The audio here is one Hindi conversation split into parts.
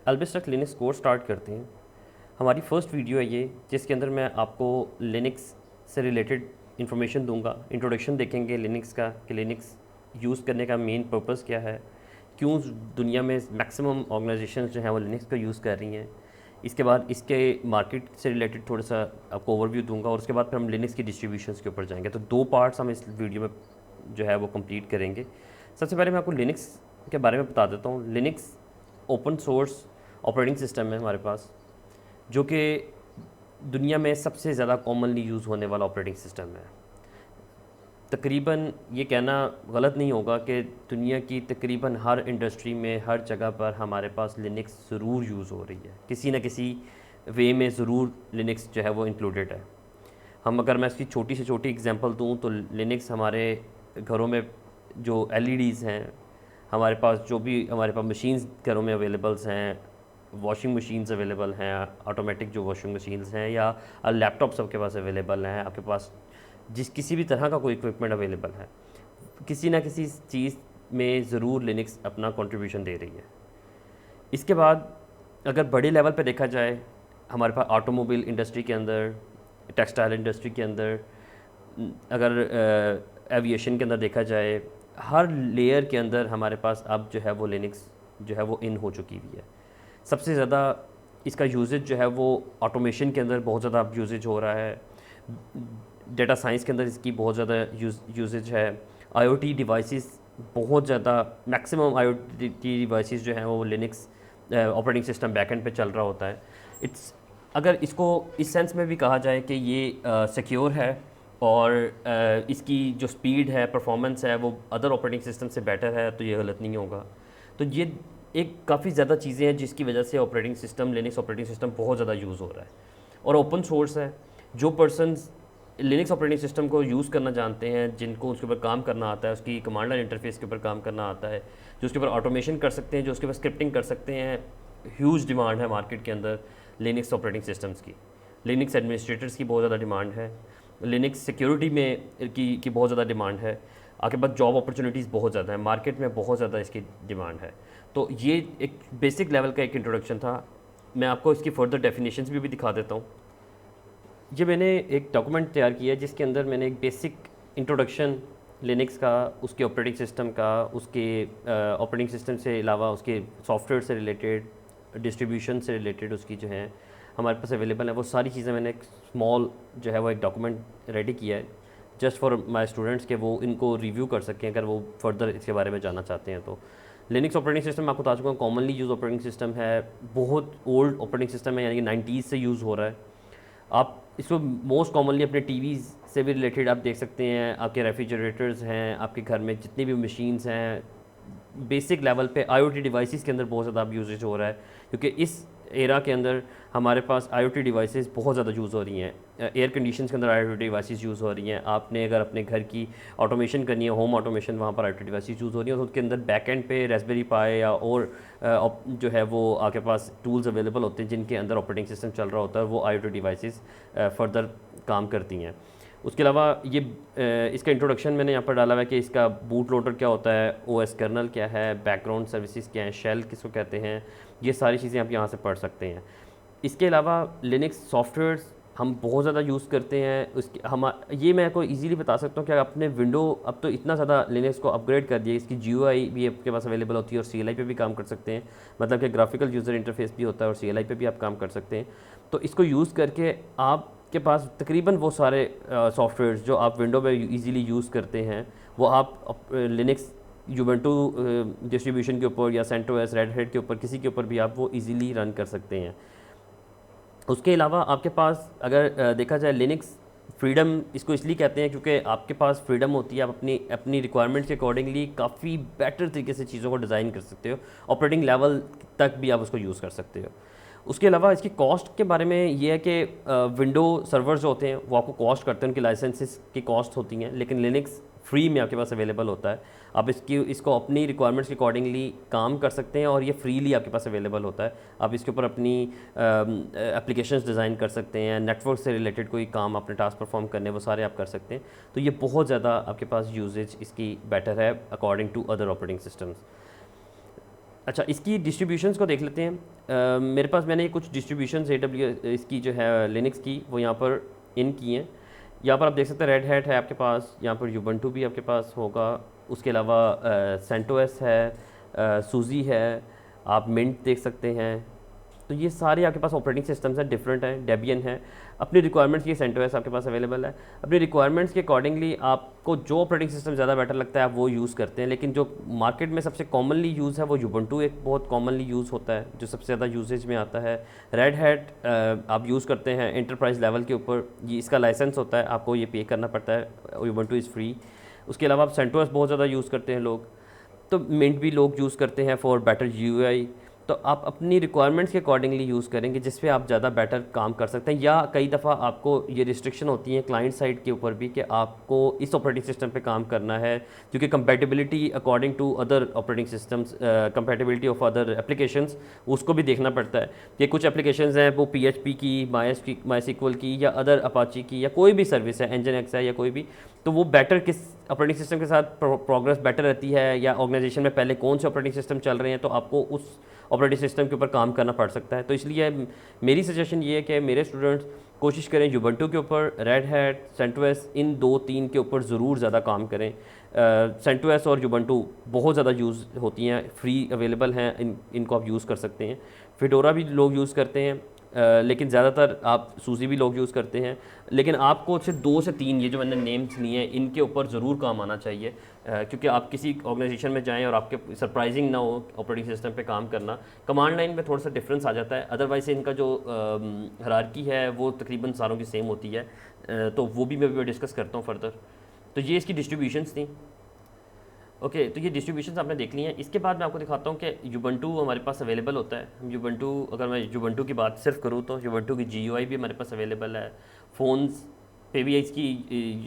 अल्बिस्टक लिनक्स कोर्स स्टार्ट करते हैं। हमारी फ़र्स्ट वीडियो है ये, जिसके अंदर मैं आपको लिनक्स से रिलेटेड इन्फॉर्मेशन दूंगा। इंट्रोडक्शन देखेंगे लिनक्स का कि लिनक्स यूज़ करने का मेन पर्पस क्या है, क्यों दुनिया में मैक्सिमम ऑर्गेनाइजेशंस जो हैं वो लिनक्स का यूज़ कर रही हैं। इसके बाद इसके मार्केट से रिलेटेड थोड़ा सा आपको ओवरव्यू दूंगा और उसके बाद फिर हम लिनक्स की डिस्ट्रीब्यूशंस के ऊपर जाएंगे। तो 2 पार्ट्स हम इस वीडियो में जो है वो कंप्लीट करेंगे। सबसे पहले मैं आपको लिनक्स के बारे में बता देता हूँ। Linux open source operating system है हमारे पास, जो कि दुनिया में सबसे ज़्यादा कॉमनली यूज़ होने वाला ऑपरेटिंग सिस्टम है। तकरीबन ये कहना गलत नहीं होगा कि दुनिया की तकरीबन हर इंडस्ट्री में, हर जगह पर हमारे पास लिनक्स ज़रूर यूज़ हो रही है, किसी न किसी वे में ज़रूर लिनक्स जो है वो इंक्लूडेड है। हम अगर मैं इसकी छोटी से छोटी एग्जांपल दूं तो लिनक्स हमारे घरों में जो एलईडीज़ हैं, हमारे पास जो भी हमारे पास मशीन्स घरों में अवेलेबल्स हैं, वॉशिंग मशीन्स अवेलेबल हैं, ऑटोमेटिक जो वॉशिंग मशीन्स हैं, या लैपटॉप सबके पास अवेलेबल हैं, आपके पास किसी भी तरह का कोई इक्विपमेंट अवेलेबल है, किसी ना किसी चीज़ में ज़रूर लिनक्स अपना कंट्रीब्यूशन दे रही है। इसके बाद अगर बड़े लेवल पे देखा जाए, हमारे पास ऑटोमोबाइल इंडस्ट्री के अंदर, टेक्सटाइल इंडस्ट्री के अंदर, अगर एविएशन के अंदर देखा जाए, हर लेयर के अंदर हमारे पास अब जो है वो लिनक्स जो है वो इन हो चुकी हुई है। सबसे ज़्यादा इसका यूजेज जो है वो ऑटोमेशन के अंदर बहुत ज़्यादा अब यूजेज हो रहा है। डेटा साइंस के अंदर इसकी बहुत ज़्यादा यूजेज है। आईओटी डिवाइसेस बहुत ज़्यादा, मैक्सिमम आईओटी डिवाइसेस जो हैं वो लिनक्स ऑपरेटिंग सिस्टम बैकएंड पे चल रहा होता है। इट्स अगर इसको इस सेंस में भी कहा जाए कि ये सिक्योर है और इसकी जो स्पीड है, परफॉर्मेंस है, वो अदर ऑपरेटिंग सिस्टम से बेटर है, तो ये गलत नहीं होगा। तो ये एक काफ़ी ज़्यादा चीज़ें हैं जिसकी वजह से operating system, Linux operating system बहुत ज़्यादा यूज़ हो रहा है और ओपन सोर्स है। जो पर्सनस लिनक्स ऑपरेटिंग सिस्टम को यूज़ करना जानते हैं, जिनको उसके ऊपर काम करना आता है, उसकी कमांड लाइन इंटरफेस के ऊपर काम करना आता है, जो उसके ऊपर ऑटोमेशन कर सकते हैं, जो उसके ऊपर स्क्रिप्टिंग कर सकते हैं, ह्यूज डिमांड है मार्केट के अंदर लिनक्स ऑपरेटिंग सिस्टम्स की। लिनक्स एडमिनिस्ट्रेटर्स की बहुत ज़्यादा डिमांड है, लिनक्स सिक्योरिटी में की बहुत ज़्यादा डिमांड है। आपके पास जॉब अपॉर्चुनिटीज़ बहुत ज़्यादा है, मार्केट में बहुत ज़्यादा इसकी डिमांड है। तो ये एक बेसिक लेवल का एक इंट्रोडक्शन था। मैं आपको इसकी फर्दर डेफिनेशंस भी दिखा देता हूँ। ये मैंने एक डॉक्यूमेंट तैयार किया है जिसके अंदर मैंने एक बेसिक इंट्रोडक्शन लिनक्स का, उसके ऑपरेटिंग सिस्टम का, उसके ऑपरेटिंग सिस्टम से अलावा उसके सॉफ्टवेयर से रिलेटेड, डिस्ट्रीब्यूशन से रिलेटेड उसकी जो है हमारे पास अवेलेबल है, वो सारी चीज़ें मैंने एक स्मॉल जो है वो एक डॉक्यूमेंट रेडी किया है जस्ट फॉर माई स्टूडेंट्स के वो इनको रिव्यू कर सकें अगर वो फर्दर इसके बारे में जानना चाहते हैं। तो लिनक्स ऑपरेटिंग सिस्टम मैं आपको बता चुका हूँ, कॉमनली यूज़ ऑपरेटिंग सिस्टम है, बहुत ओल्ड ऑपरेटिंग सिस्टम है, यानी कि 90s से यूज़ हो रहा है। आप इसको मोस्ट कॉमनली अपने टीवीज़ से भी रिलेटेड आप देख सकते हैं, आपके रेफ्रिजरेटर्स हैं, आपके घर में जितनी भी मशीन्स हैं, बेसिक लेवल पे आईओटी डिवाइसेस के अंदर बहुत ज़्यादा अब यूजेज हो रहा है, क्योंकि इस एरा के अंदर हमारे पास आईओटी डिवाइसेस बहुत ज़्यादा यूज़ हो रही हैं। एयर कंडीशंस के अंदर आईओटी डिवाइसेस यूज़ हो रही हैं। आपने अगर अपने घर की ऑटोमेशन करनी है, होम ऑटोमेशन, वहाँ पर आईओटी डिवाइसेस यूज़ हो रही हैं, तो उसके अंदर बैकएंड पे रेस्पबेरी पाई या और जो है वो आपके पास टूल्स अवेलेबल होते हैं जिनके अंदर ऑपरेटिंग सिस्टम चल रहा होता है, वो आईओटी डिवाइसेस फर्दर काम करती हैं। उसके अलावा ये इसका इंट्रोडक्शन मैंने यहाँ पर डाला हुआ है कि इसका बूट लोडर क्या होता है, ओएस कर्नल क्या है, बैकग्राउंड सर्विसेज क्या हैं, शेल किसको कहते हैं, ये सारी चीज़ें आप यहाँ से पढ़ सकते हैं। इसके अलावा लिनक्स सॉफ्टवेयर्स हम बहुत ज़्यादा यूज़ करते हैं। उसके हम ये मैं आपको इजीली बता सकता हूँ कि अपने विंडो अब तो इतना ज़्यादा लिनक्स को अपग्रेड कर दिया, इसकी GUI भी आपके पास अवेलेबल होती है और CLI पे भी काम कर सकते हैं, मतलब कि ग्राफिकल यूज़र इंटरफेस भी होता है और CLI पे भी आप काम कर सकते हैं। तो इसको यूज़ करके आपके पास तकरीबन वो सारे सॉफ्टवेयर्स जो आप विंडो में ईज़िली यूज़ करते हैं, वो आप लिनक्स यूवेंटू डिस्ट्रीब्यूशन के ऊपर या सेंटोस, रेड हैट के ऊपर, किसी के ऊपर भी आप वो इजीली रन कर सकते हैं। उसके अलावा आपके पास अगर देखा जाए, लिनक्स फ्रीडम इसको इसलिए कहते हैं क्योंकि आपके पास फ्रीडम होती है, आप अपनी अपनी रिक्वायरमेंट्स के अकॉर्डिंगली काफ़ी बेटर तरीके से चीज़ों को डिज़ाइन कर सकते हो, ऑपरेटिंग लेवल तक भी आप उसको यूज़ कर सकते हो। उसके अलावा इसकी कॉस्ट के बारे में ये है कि विंडो सर्वर्स जो होते हैं वो आपको कॉस्ट करते हैं, उनकी लाइसेंसेस की कॉस्ट होती हैं, लेकिन लिनक्स फ्री में आपके पास अवेलेबल होता है। आप इसको अपनी रिक्वायरमेंट्स के अकॉर्डिंगली काम कर सकते हैं और ये फ्रीली आपके पास अवेलेबल होता है। आप इसके ऊपर अपनी एप्लीकेशंस डिज़ाइन कर सकते हैं, नेटवर्क से रिलेटेड कोई काम अपने टास्क परफॉर्म करने, वो सारे आप कर सकते हैं। तो ये बहुत ज़्यादा आपके पास यूजेज इसकी बेटर है according to other operating systems. अच्छा, इसकी डिस्ट्रीब्यूशंस को देख लेते हैं। मेरे पास मैंने कुछ डिस्ट्रीब्यूशंस इसकी जो है लिनक्स की वो यहाँ पर इन की हैं। यहाँ पर आप देख सकते हैं रेड हैट है आपके पास, यहाँ पर यूबंटू भी आपके पास होगा, उसके अलावा सेंटोस है, सूजी है, आप मिंट देख सकते हैं। तो ये सारे आपके पास ऑपरेटिंग सिस्टम्स हैं, डिफरेंट हैं, डेबियन है। अपनी रिक्वायरमेंट्स की सेंटोस आपके पास अवेलेबल है। अपनी रिक्वायरमेंट्स के अकॉर्डिंगली आपको जो ऑपरेटिंग सिस्टम ज़्यादा बेटर लगता है आप वो यूज़ करते हैं। लेकिन जो मार्केट में सबसे कॉमनली यूज़ है वो यूबंटू एक बहुत कॉमनली यूज़ होता है, जो सबसे ज़्यादा यूजेज में आता है। रेड हैट आप यूज़ करते हैं एंटरप्राइज लेवल के ऊपर, ये इसका लाइसेंस होता है, आपको ये पे करना पड़ता है, यूबंटू इज़ फ्री। उसके अलावा आप सेंटोस बहुत ज़्यादा यूज़ करते हैं लोग, तो मिंट भी लोग यूज़ करते हैं फॉर बेटर यूआई। तो आप अपनी रिक्वायरमेंट्स के अकॉर्डिंगली यूज़ करेंगे जिस पे आप ज़्यादा बेटर काम कर सकते हैं। या कई दफ़ा आपको ये रिस्ट्रिक्शन होती है क्लाइंट साइड के ऊपर भी कि आपको इस ऑपरेटिंग सिस्टम पे काम करना है, क्योंकि compatibility according to other operating systems, compatibility of other applications, उसको भी देखना पड़ता है कि कुछ एप्लीकेशंस हैं वो PHP की, MySQL की या अदर अपाची की या कोई भी सर्विस है, Nginx है या कोई भी, तो वो बेटर किस ऑपरेटिंग सिस्टम के साथ प्रोग्रेस बेटर रहती है, या ऑर्गेनाइजेशन में पहले कौन से ऑपरेटिंग सिस्टम चल रहे हैं, तो आपको उस ऑपरेटिंग सिस्टम के ऊपर काम करना पड़ सकता है। तो इसलिए मेरी सजेशन ये है कि मेरे स्टूडेंट्स कोशिश करें यूबंटू के ऊपर, रेड हैट, सेंटोस, इन 2-3 के ऊपर ज़रूर ज़्यादा काम करें। सेंटोस और यूबंटू बहुत ज़्यादा यूज़ होती हैं, फ्री अवेलेबल हैं, इनको आप यूज़ कर सकते हैं। फिडोरा भी लोग यूज़ करते हैं, लेकिन ज़्यादातर आप सूजी भी लोग यूज़ करते हैं। लेकिन आपको सिर्फ 2 से 3 ये जो मैंने नेम्स लिए हैं इनके ऊपर ज़रूर काम आना चाहिए, क्योंकि आप किसी ऑर्गेनाइजेशन में जाएं और आपके सरप्राइजिंग ना हो ऑपरेटिंग सिस्टम पे काम करना। कमांड लाइन में थोड़ा सा डिफरेंस आ जाता है, अदरवाइज इनका जो हायरार्की है वो तकरीबन सारों की सेम होती है, तो वो भी मैं डिस्कस करता हूँ फर्दर। तो ये इसकी डिस्ट्रीब्यूशंस थी। ओके, तो ये डिस्ट्रीब्यूशंस आपने देख ली हैं। इसके बाद मैं आपको दिखाता हूँ कि यूबंटू हमारे पास अवेलेबल होता है। यूबंटू, अगर मैं यूबंटू की बात सिर्फ करूँ तो यूबंटू की GUI भी हमारे पास अवेलेबल है। फ़ोन्स पे भी इसकी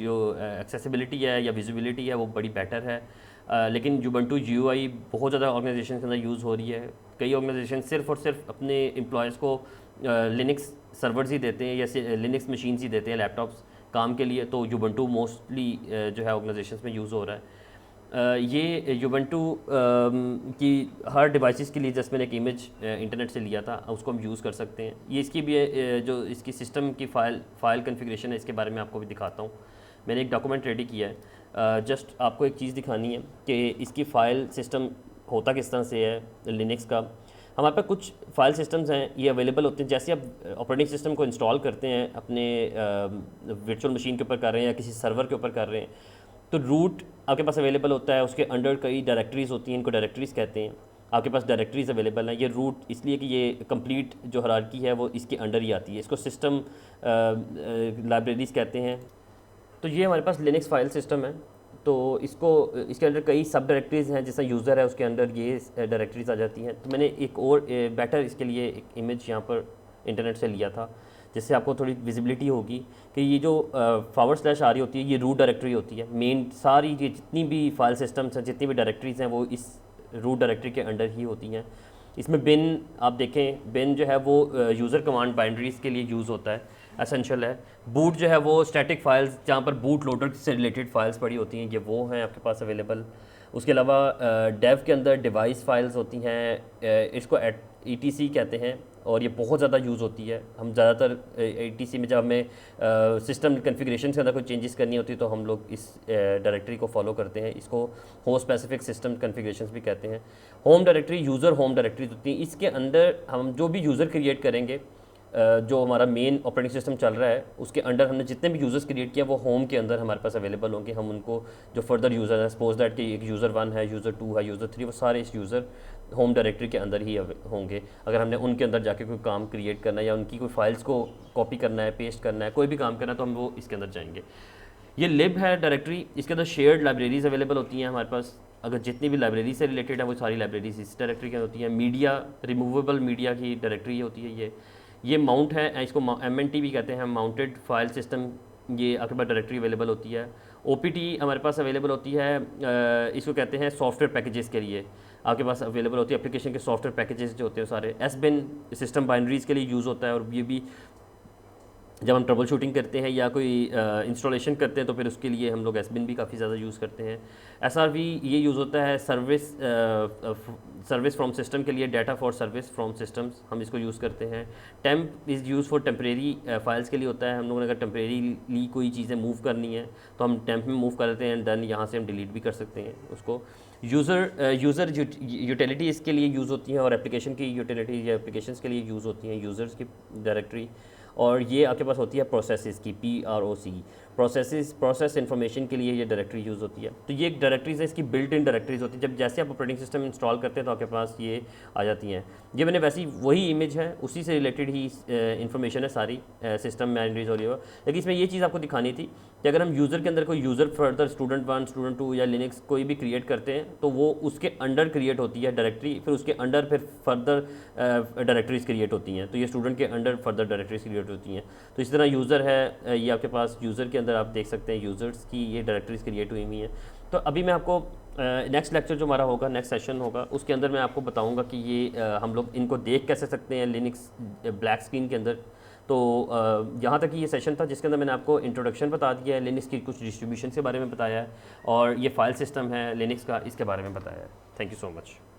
जो एक्सेसिबिलिटी है या विजिबिलिटी है वो बड़ी बेटर है। लेकिन यूबंटू GUI बहुत ज़्यादा ऑर्गेनाइजेशन के अंदर यूज़ हो रही है। कई ऑर्गेनाइजेशन सिर्फ और सिर्फ अपने एम्प्लॉयज़ को लिनक्स सर्वर्स ही देते हैं या लिनक्स मशीन्स ही देते हैं, लैपटॉप्स काम के लिए, तो यूबंटू मोस्टली जो है ऑर्गेनाइजेशन में यूज़ हो रहा है। ये यूबंटू की हर डिवाइसेस के लिए, जैसे मैंने एक इमेज इंटरनेट से लिया था, उसको हम यूज़ कर सकते हैं। ये इसकी भी जो इसकी सिस्टम की फ़ाइल कन्फिग्रेशन है, इसके बारे में आपको भी दिखाता हूँ। मैंने एक डॉक्यूमेंट रेडी किया है, जस्ट आपको एक चीज़ दिखानी है कि इसकी फ़ाइल सिस्टम होता किस तरह से है लिनक्स का। हमारे पास कुछ फ़ाइल सिस्टम्स हैं, ये अवेलेबल होते हैं। जैसे आप ऑपरेटिंग सिस्टम को इंस्टॉल करते हैं, अपने वर्चुअल मशीन के ऊपर कर रहे हैं या किसी सर्वर के ऊपर कर रहे हैं, तो रूट आपके पास अवेलेबल होता है, उसके अंडर कई डायरेक्टरीज़ होती हैं, इनको डायरेक्टरीज़ कहते हैं। आपके पास डायरेक्टरीज़ अवेलेबल हैं। ये रूट इसलिए कि ये कंप्लीट जो हायरार्की है वो इसके अंडर ही आती है, इसको सिस्टम लाइब्रेरीज़ कहते हैं। तो ये हमारे पास लिनक्स फाइल सिस्टम है, तो इसके अंदर कई सब डायरेक्टरीज़ हैं, जैसा यूज़र है उसके अंदर ये डायरेक्टरीज़ आ जाती हैं। तो मैंने एक और बेटर इसके लिए एक इमेज यहाँ पर इंटरनेट से लिया था, जिससे आपको थोड़ी विजिबिलिटी होगी कि ये जो / आ रही होती है ये रूट डायरेक्टरी होती है। मेन सारी ये जितनी भी फाइल सिस्टम्स हैं, जितनी भी डायरेक्टरीज़ हैं, वो इस रूट डायरेक्टरी के अंडर ही होती हैं। इसमें बिन आप देखें, बिन जो है वो यूज़र कमांड बाइंड्रीज़ के लिए यूज़ होता है, एसेंशियल है। बूट जो है वो स्टैटिक फाइल्स, जहाँ पर बूट लोडर से रिलेटेड फाइल्स पड़ी होती हैं, ये वो हैं आपके पास अवेलेबल। उसके अलावा डेव के अंदर डिवाइस फाइल्स होती हैं, इसको ETC कहते हैं, और ये बहुत ज़्यादा यूज़ होती है। हम ज़्यादातर ETC में जब हमें सिस्टम कन्फिग्रेशन के अंदर कोई चेंजेस करनी होती है तो हम लोग इस डायरेक्टरी को फॉलो करते हैं। इसको होस्ट स्पेसिफिक सिस्टम कन्फिग्रेशंस भी कहते हैं। Home directory user home directories होती हैं। इसके अंदर हम जो भी यूज़र क्रिएट करेंगे, जो हमारा मेन ऑपरेटिंग सिस्टम चल रहा है उसके अंडर हमने जितने भी यूज़र्स क्रिएट किया वो होम के अंदर हमारे पास अवेलेबल होंगे। हम उनको जो फर्दर यूज़र हैं, सपोज दैट कि एक यूज़र 1 है, यूज़र 2 है, यूज़र 3, वो सारे इस यूज़र होम डायरेक्टरी के अंदर ही होंगे। अगर हमने उनके अंदर जाके कोई काम क्रिएट करना है या उनकी कोई फाइल्स को कॉपी करना है, पेस्ट करना है, कोई भी काम करना है, तो हम वो इसके अंदर जाएंगे। ये लिब है डायरेक्टरी, इसके अंदर शेयर्ड लाइब्रेरीज़ अवेलेबल होती हैं हमारे पास। अगर जितनी भी लाइब्रेरी से रिलेटेड है वो सारी लाइब्रेरीज इस डायरेक्टरी के अंदर होती हैं। मीडिया, रिमूवेबल मीडिया की डायरेक्टरी होती है ये माउंट है, इसको MNT भी कहते हैं, माउंटेड फाइल सिस्टम। ये आपके पास डायरेक्टरी अवेलेबल होती है। OPT हमारे पास अवेलेबल होती है, इसको कहते हैं सॉफ्टवेयर पैकेजेस के लिए आपके पास अवेलेबल होती है। एप्लीकेशन के सॉफ्टवेयर पैकेजेस जो होते हैं सारे। SBIN सिस्टम बाइनरीज़ के लिए यूज़ होता है, और ये भी जब हम ट्रबल शूटिंग करते हैं या कोई इंस्टॉलेशन करते हैं तो फिर उसके लिए हम लोग एसबिन भी काफ़ी ज़्यादा यूज़ करते हैं। एसआरवी ये यूज़ होता है सर्विस फ्रॉम सिस्टम के लिए, data for service from systems हम इसको यूज़ करते हैं। Temp is use for temporary files के लिए होता है। हम लोगों ने अगर टेम्परेरीली कोई चीज़ें मूव करनी है तो हम टेम्प में मूव कर देते हैं, डन, यहाँ से हम डिलीट भी कर सकते हैं उसको। यूज़र यूटिलिटी इसके लिए यूज़ होती हैं, और एप्लीकेशन की यूटिलिटी या एप्लीकेशंस के लिए यूज़ होती हैं यूज़र्स की डायरेक्टरी। और ये आपके पास होती है प्रोसेसेस की, PROC, प्रोसेस इन्फॉर्मेशन के लिए ये डायरेक्टरी यूज़ होती है। तो ये एक डायरेक्टरीज है, इसकी बिल्ट इन डायरेक्टरीज होती है। जब जैसे आप ऑपरेटिंग सिस्टम इंस्टॉल करते हैं तो आपके पास ये आ जाती हैं। ये मैंने वैसी वही इमेज है, उसी से रिलेटेड ही इन्फॉर्मेशन है सारी, सिस्टम मैनेज और ये। लेकिन इसमें ये चीज़ आपको दिखानी थी कि अगर हम यूज़र के अंदर कोई यूज़र फर्दर स्टूडेंट 1, स्टूडेंट 2 या लिनक्स कोई भी क्रिएट करते हैं तो वो उसके अंडर क्रिएट होती है डायरेक्टरी, फिर उसके अंडर फिर फर्दर डायरेक्टरीज क्रिएट होती हैं। तो ये स्टूडेंट के अंडर फर्दर डायरेक्टरीज क्रिएट होती हैं। तो इसी तरह यूज़र है, ये आपके पास यूज़र के अंदर आप देख सकते हैं यूज़र्स की ये डायरेक्टरीज क्रिएट हुई हुई हैं। तो अभी मैं आपको नेक्स्ट लेक्चर जो हमारा होगा, नेक्स्ट सेशन होगा, उसके अंदर मैं आपको बताऊंगा कि ये हम लोग इनको देख कैसे सकते हैं लिनक्स ब्लैक स्क्रीन के अंदर। तो यहाँ तक ये सेशन था जिसके अंदर मैंने आपको इंट्रोडक्शन बता दिया है, लिनक्स की कुछ डिस्ट्रीब्यूशन के बारे में बताया है, और ये फाइल सिस्टम है लिनक्स का, इसके बारे में बताया है। Thank you so much.